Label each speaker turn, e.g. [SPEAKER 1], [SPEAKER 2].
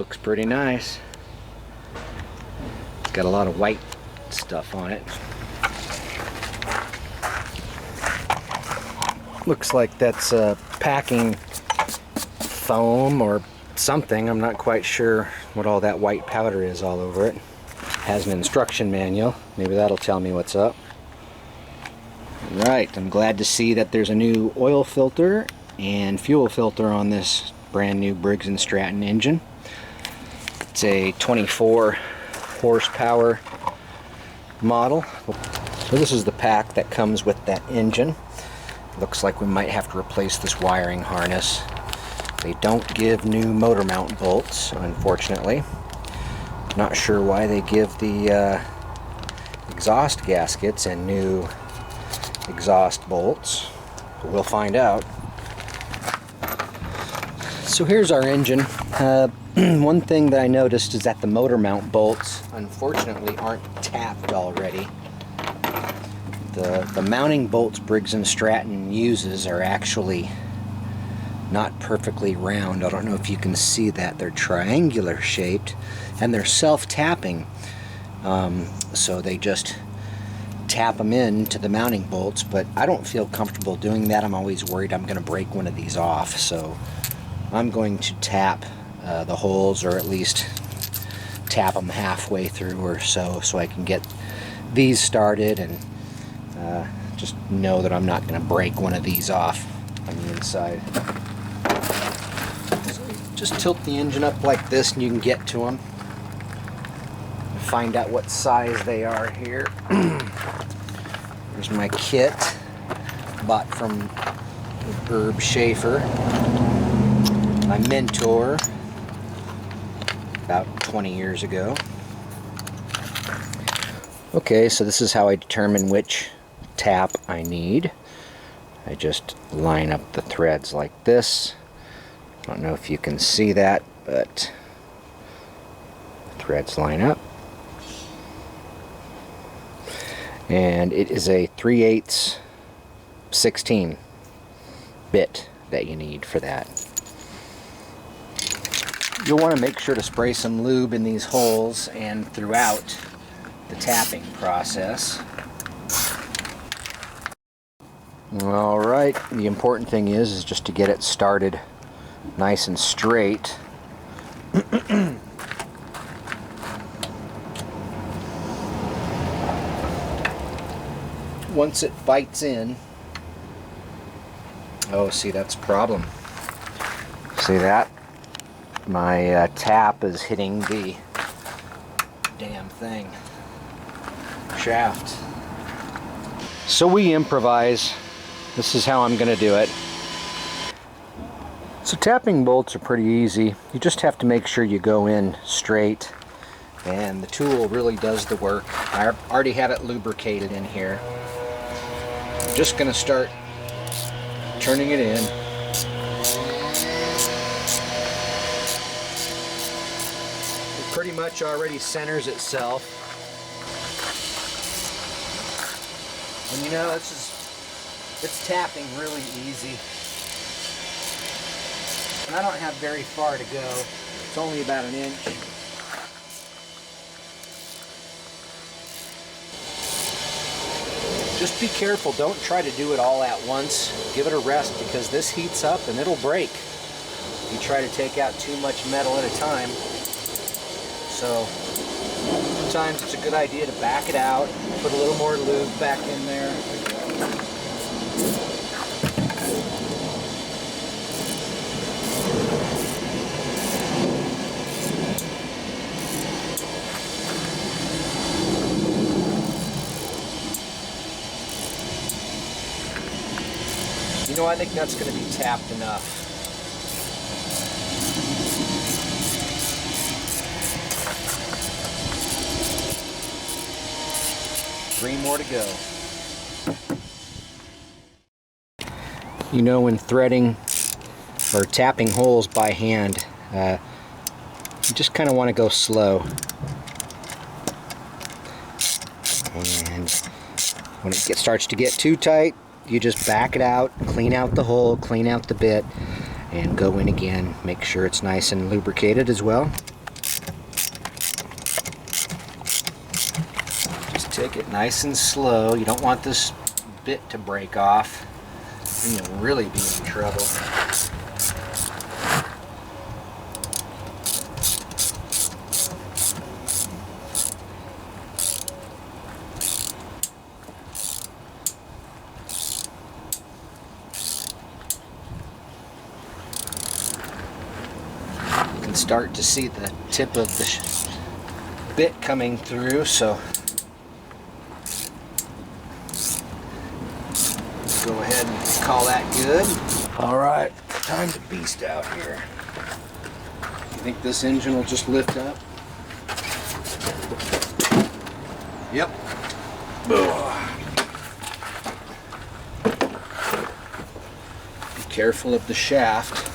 [SPEAKER 1] Looks pretty nice. It's got a lot of white stuff on it. Looks like that's packing foam or something. I'm not quite sure what all that white powder is all over it. Has an instruction manual. Maybe that'll tell me what's up. Right, I'm glad to see that there's a new oil filter and fuel filter on this brand new Briggs and Stratton engine. It's a 24 horsepower model. So this is the pack that comes with that engine. Looks like we might have to replace this wiring harness. They don't give new motor mount bolts, unfortunately. Not sure why they give the exhaust gaskets and new exhaust bolts, but we'll find out. So here's our engine. One thing that I noticed is that the motor mount bolts unfortunately aren't tapped already. The mounting bolts Briggs and Stratton uses are actually not perfectly round. I don't know if you can see that. They're triangular shaped and they're self-tapping. So they just tap them into the mounting bolts, but I don't feel comfortable doing that. I'm always worried I'm going to break one of these off. So I'm going to tap the holes, or at least tap them halfway through or so I can get these started and just know that I'm not going to break one of these off on the inside. So just tilt the engine up like this and you can get to them. Find out what size they are here. Here's my kit, bought from Herb Schaefer, my mentor, about 20 years ago. Okay, so this is how I determine which tap I need. I just line up the threads like this. I don't know if you can see that, but the threads line up. And it is a 3/8 16 bit that you need for that. You'll want to make sure to spray some lube in these holes and throughout the tapping process. Alright, the important thing is just to get it started nice and straight. Once it bites in, oh, see, that's a problem. See that? My tap is hitting the damn thing. Shaft. So we improvise. This is how I'm going to do it. So tapping bolts are pretty easy. You just have to make sure you go in straight, and the tool really does the work. I already have it lubricated in here. I'm just going to start turning it in. It pretty much already centers itself. And you know, it's tapping really easy. And I don't have very far to go. It's only about 1 inch. Just be careful, don't try to do it all at once. Give it a rest, because this heats up and it'll break if you try to take out too much metal at a time. So sometimes it's a good idea to back it out, put a little more lube back in there. You know, I think that's going to be tapped enough. 3 more to go. You know, when threading or tapping holes by hand, you just kind of want to go slow. And when it starts to get too tight, you just back it out, clean out the hole, clean out the bit, and go in again. Make sure it's nice and lubricated as well. Take it nice and slow. You don't want this bit to break off, and you'll really be in trouble. You can start to see the tip of the bit coming through, so go ahead and call that good. All right, time to beast out here. You think this engine will just lift up? Yep. Be careful of the shaft.